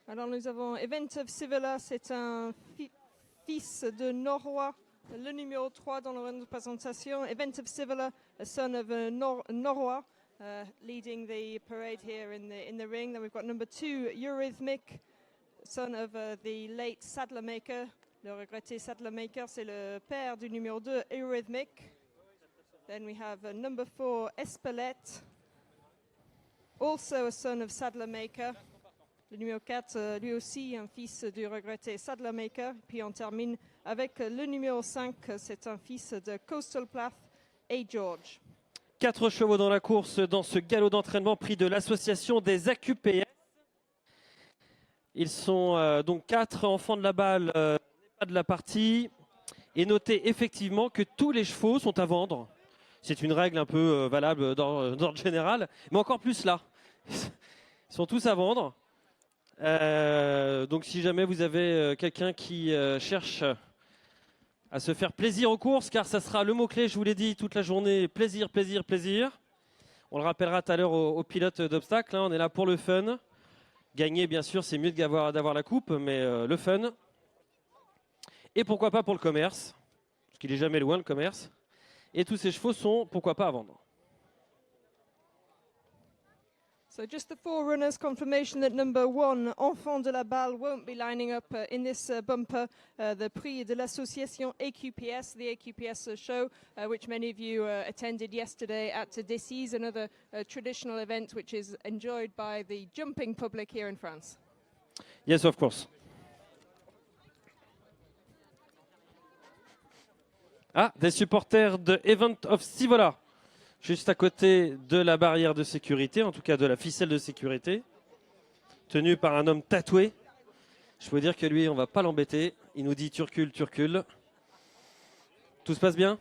Alors nous avons Event of Civola, c'est un fils de Norrois, le numéro 3 dans la représentation. Event of Civola, a son of a Norrois, leading the parade here in the ring. Then we've got number 2, Eurythmic, son of the late Saddlermaker. Le regretté Saddlermaker, c'est le père du numéro 2, Eurythmic. Then we have number 4, Espelette, also a son of Saddlermaker. Le numéro 4, lui aussi, un fils du regretté Saddlermaker. Puis on termine avec le numéro 5, c'est un fils de Coastal Plath et George. 4 chevaux dans la course dans ce galop d'entraînement pris de l'association des AQPS. Ils sont donc 4 enfants de la balle de la partie. Et notez effectivement que tous les chevaux sont à vendre. C'est une règle un peu valable d'ordre général, mais encore plus là. Ils sont tous à vendre. Donc si jamais vous avez quelqu'un qui cherche à se faire plaisir aux courses, car ça sera le mot-clé, je vous l'ai dit toute la journée, plaisir, plaisir, plaisir. On le rappellera tout à l'heure aux pilotes d'obstacles, hein, on est là pour le fun. Gagner, bien sûr, c'est mieux d'avoir la coupe, mais le fun. Et pourquoi pas pour le commerce, parce qu'il n'est jamais loin le commerce. Et tous ces chevaux sont, pourquoi pas, à vendre. So just the 4 runners, confirmation that number 1, Enfant de la Balle, won't be lining up in this bumper, the prix de l'association AQPS, the AQPS show, which many of you attended yesterday at Decize, another traditional event which is enjoyed by the jumping public here in France. Yes, of course. Ah, des supporters de Event of Civola. Juste à côté de la barrière de sécurité, en tout cas de la ficelle de sécurité, tenu par un homme tatoué. Je peux dire que lui, on va pas l'embêter. Il nous dit turcule, turcule. Tout se passe bien?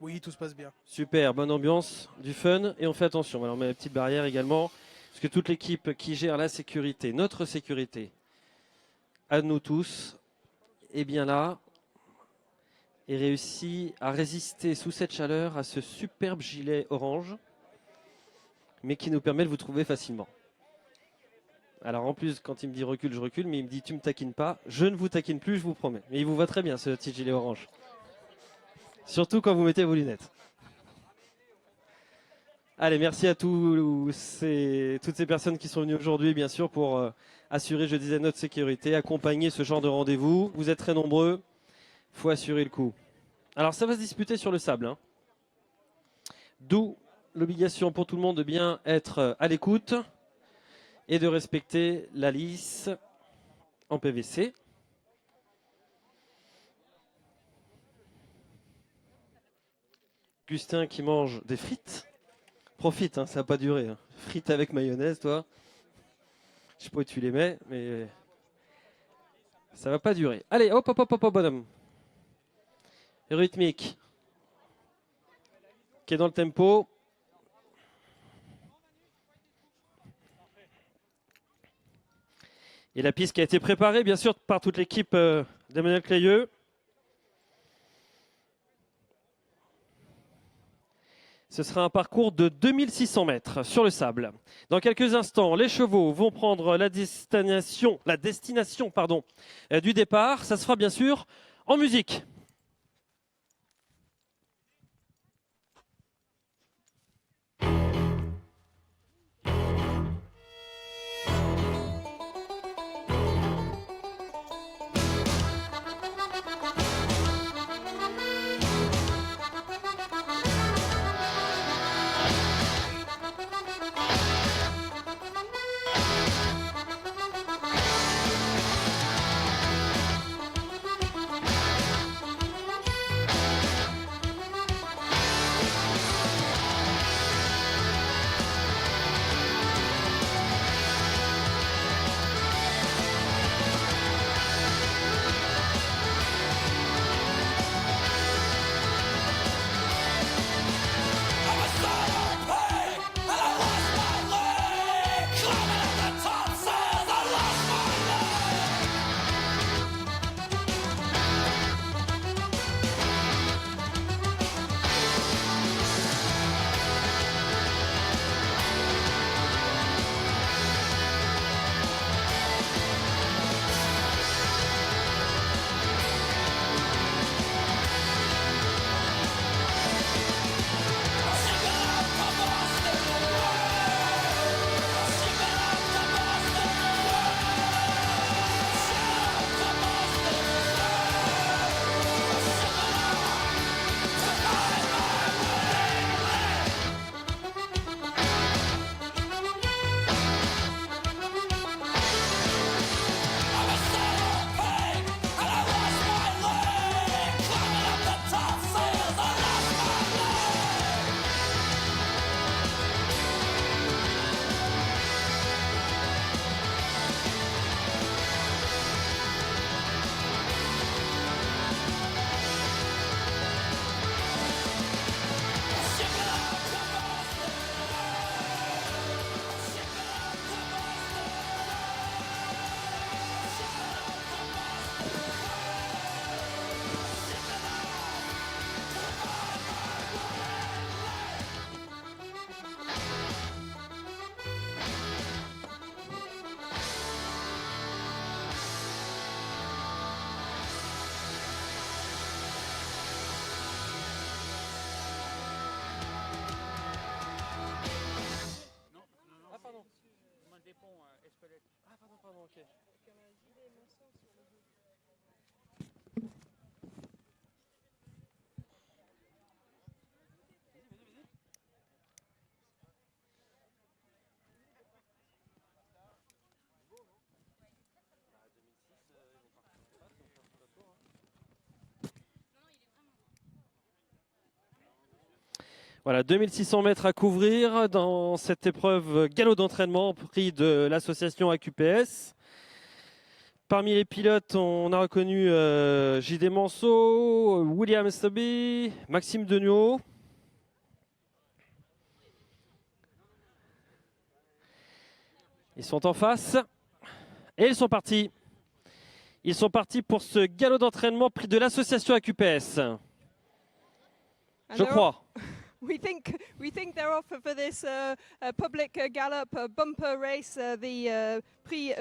Oui, tout se passe bien. Super, bonne ambiance, du fun. Et on fait attention, alors on met la petite barrière également, parce que toute l'équipe qui gère la sécurité, notre sécurité, à nous tous, est bien là. Et réussit à résister sous cette chaleur à ce superbe gilet orange, mais qui nous permet de vous trouver facilement. Alors en plus, quand il me dit recule, je recule, mais il me dit tu me taquines pas. Je ne vous taquine plus, je vous promets. Mais il vous va très bien ce petit gilet orange. Surtout quand vous mettez vos lunettes. Allez, merci à toutes ces personnes qui sont venues aujourd'hui, bien sûr, pour assurer, je disais, notre sécurité, accompagner ce genre de rendez-vous. Vous êtes très nombreux. Faut assurer le coup. Alors ça va se disputer sur le sable. Hein. D'où l'obligation pour tout le monde de bien être à l'écoute et de respecter la lisse en PVC. Gustin qui mange des frites. Profite, hein, ça va pas durer. Hein. Frites avec mayonnaise, toi. Je sais pas où tu les mets, mais ça va pas durer. Allez, hop, hop, hop, hop, bonhomme. Rythmique qui est dans le tempo. Et la piste qui a été préparée bien sûr par toute l'équipe d'Emmanuel Clayeux. Ce sera un parcours de 2600 mètres sur le sable. Dans quelques instants, les chevaux vont prendre la destination du départ. Ça se fera bien sûr en musique. Voilà, 2600 mètres à couvrir dans cette épreuve galop d'entraînement prix de l'association AQPS. Parmi les pilotes, on a reconnu JD Manceau, William Stubby, Maxime Degnaud. Ils sont en face et ils sont partis. Ils sont partis pour ce galop d'entraînement prix de l'association AQPS. Je crois. We think they're off for this public gallop bumper race, the prix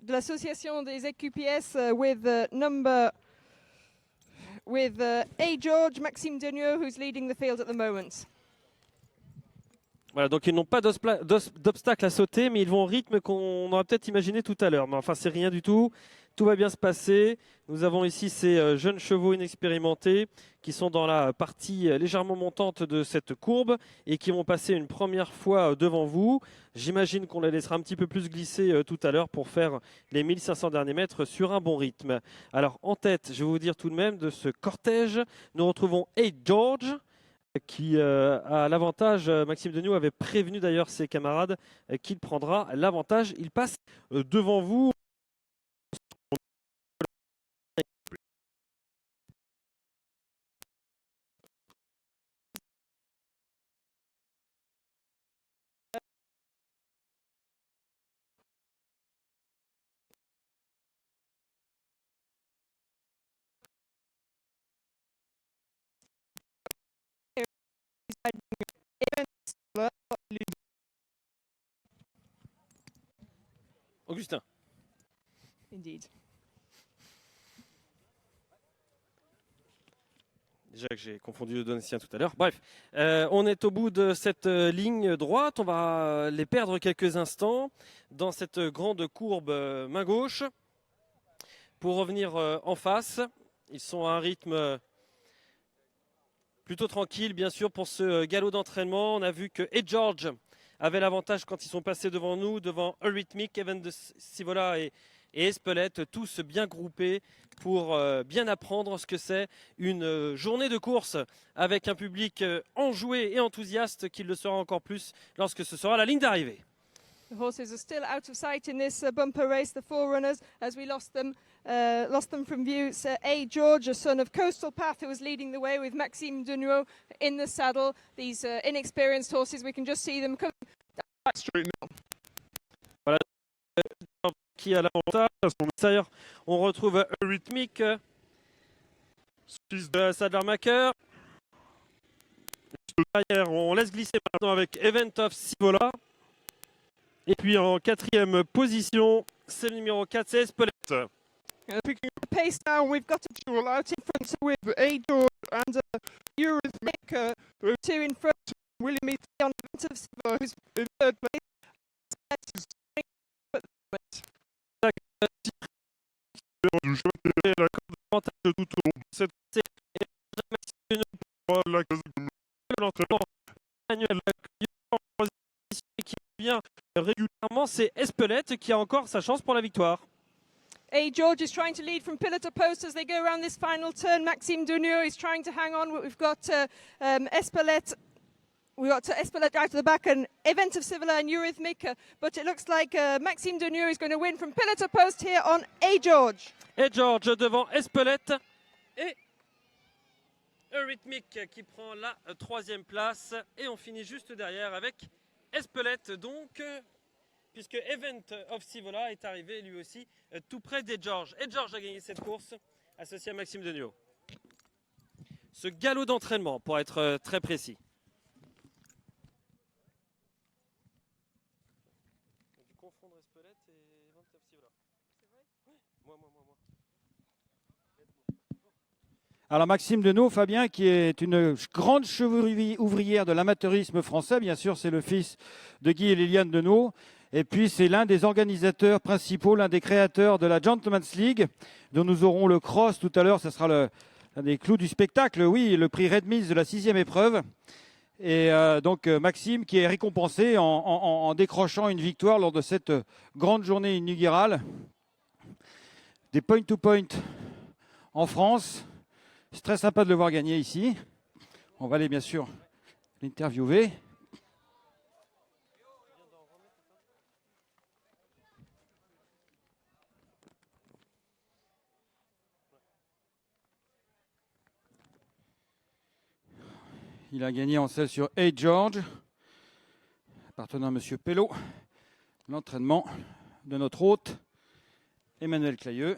de l'association des AQPS with A. George, Maxime Degnaud, who's leading the field at the moment. Voilà, donc ils n'ont pas d'obstacle à sauter, mais ils vont au rythme qu'on aurait peut-être imaginé tout à l'heure. Mais enfin, c'est rien du tout. Tout va bien se passer. Nous avons ici ces jeunes chevaux inexpérimentés qui sont dans la partie légèrement montante de cette courbe et qui vont passer une première fois devant vous. J'imagine qu'on les laissera un petit peu plus glisser tout à l'heure pour faire les 1500 derniers mètres sur un bon rythme. Alors en tête, je vais vous dire tout de même de ce cortège, nous retrouvons A. George, qui a l'avantage. Maxime Degnaud avait prévenu d'ailleurs ses camarades qu'il prendra l'avantage. Il passe devant vous. Augustin. Indeed. Déjà que j'ai confondu le Donatien tout à l'heure. Bref, on est au bout de cette ligne droite. On va les perdre quelques instants dans cette grande courbe main gauche pour revenir en face. Ils sont à un rythme plutôt tranquille, bien sûr, pour ce galop d'entraînement. On a vu que Ed George avait l'avantage quand ils sont passés devant nous, devant Eurythmic, Evan de Sivola et Espelette, tous bien groupés pour bien apprendre ce que c'est une journée de course avec un public enjoué et enthousiaste qui le sera encore plus lorsque ce sera la ligne d'arrivée. The horses are still out of sight in this bumper race, the forerunners, as we lost them from view. It's A. George, a son of Coastal Path, who was leading the way with Maxime Degnaud in the saddle. These inexperienced horses, we can just see them coming straight now. Voilà, qui a l'avantage. À son extérieur, on retrouve Eurythmic, fils de Sadlermacher. Derrière, on laisse glisser maintenant avec Event of Sivola. Et puis en quatrième position, c'est le numéro 4, c'est Espelette. Picking up the pace now, we've got a duel out in front with A. George and Eurythmic, two in front. William Eaton on Event of Sivola, who's in third place. Qui vient régulièrement, c'est Espelette qui a encore sa chance pour la victoire. A. George is trying to lead from pillar to post as they go around this final turn. Maxime Degnaud is trying to hang on. We've got Espelette. We've got Espelette out to the back and Event of Sivola and Eurythmic. But it looks like Maxime Degnaud is going to win from pillar to post here on A. George. A. George devant Espelette et Eurythmic qui prend la troisième place. Et on finit juste derrière avec Espelette, donc, puisque Event of Sivola est arrivé lui aussi tout près d'Ed George. Ed George a gagné cette course, associé à Maxime Degnaud. Ce galop d'entraînement, pour être très précis. Tu confondre Espelette et Event of Sivola. C'est vrai ? Oui. Moi. Alors Maxime Degnaud, Fabien, qui est une grande chevalerie ouvrière de l'amateurisme français, bien sûr, c'est le fils de Guy et Liliane Degnaud. Et puis c'est l'un des organisateurs principaux, l'un des créateurs de la Gentleman's League, dont nous aurons le cross tout à l'heure. Ce sera l'un des clous du spectacle, oui, le prix Red Mills de la 6e épreuve. Et donc Maxime qui est récompensé en décrochant une victoire lors de cette grande journée inaugurale des point-to-point en France. C'est très sympa de le voir gagner ici. On va aller bien sûr l'interviewer. Il a gagné en selle sur Hey George, appartenant à M. Pello. L'entraînement de notre hôte, Emmanuel Clayeux.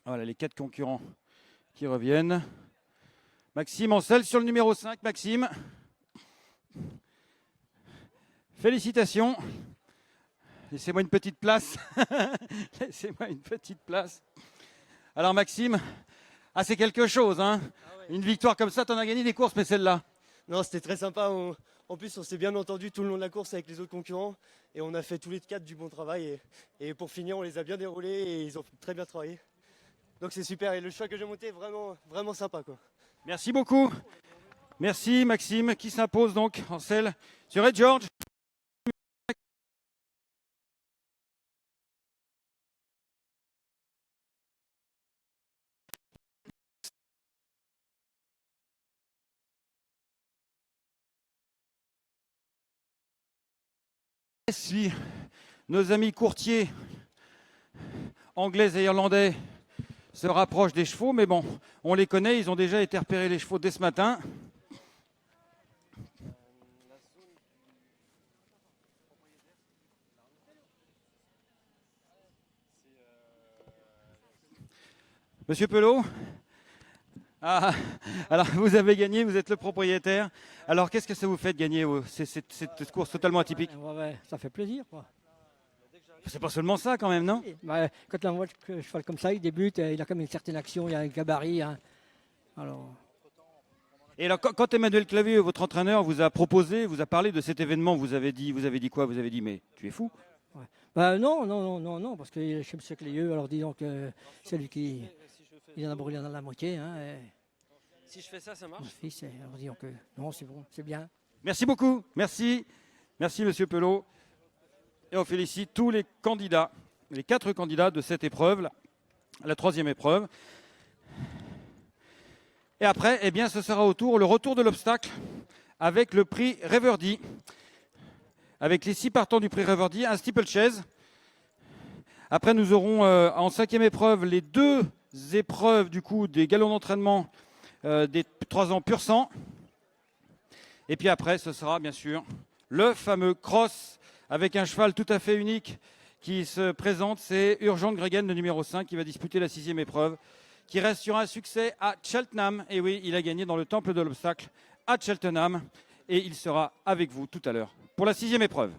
Voilà les 4 concurrents qui reviennent. Maxime en selle sur le numéro 5. Maxime. Félicitations. Laissez-moi une petite place. Laissez-moi une petite place. Alors Maxime, c'est quelque chose, hein. Une victoire comme ça, t'en as gagné des courses, mais celle-là. Non, c'était très sympa. En plus, on s'est bien entendu tout le long de la course avec les autres concurrents. Et on a fait tous les 4 du bon travail. Et pour finir, on les a bien déroulés et ils ont très bien travaillé. Donc c'est super. Et le choix que j'ai monté est vraiment, vraiment sympa, quoi. Merci beaucoup. Merci Maxime qui s'impose donc en selle sur Ed George. Si nos amis courtiers anglais et irlandais se rapprochent des chevaux, mais bon, on les connaît, ils ont déjà été repérés les chevaux dès ce matin. Monsieur Pelot, alors vous avez gagné, vous êtes le propriétaire. Alors qu'est-ce que ça vous fait de gagner cette course totalement atypique? Ouais, ça fait plaisir, quoi. C'est pas seulement ça quand même, non? Quand on voit que cheval comme ça, il débute, il a quand même une certaine action, il y a un gabarit. Hein. Alors... Et alors quand Emmanuel Clayeux, votre entraîneur, vous a proposé, vous a parlé de cet événement, vous avez dit quoi? Vous avez dit mais tu es fou? Ouais. Non, parce que chez M. Clayeux, alors disons que c'est lui qui il en a brûlé dans la moitié. Hein, Si je fais ça, ça marche? Mon fils, alors disons que non, c'est bon, c'est bien. Merci beaucoup, merci Monsieur Pelot. Et on félicite tous les candidats, les 4 candidats de cette épreuve, la 3e épreuve. Et après, eh bien, ce sera le retour de l'obstacle avec le prix Reverdy. Avec les 6 partants du prix Reverdy, un steeplechase. Après, nous aurons en 5e épreuve les 2 épreuves du coup des galons d'entraînement des 3 ans pur sang. Et puis après, ce sera bien sûr le fameux cross avec un cheval tout à fait unique qui se présente. C'est Urgent Gregen, le numéro 5, qui va disputer la 6e épreuve, qui reste sur un succès à Cheltenham. Et oui, il a gagné dans le temple de l'obstacle à Cheltenham. Et il sera avec vous tout à l'heure pour la 6e épreuve.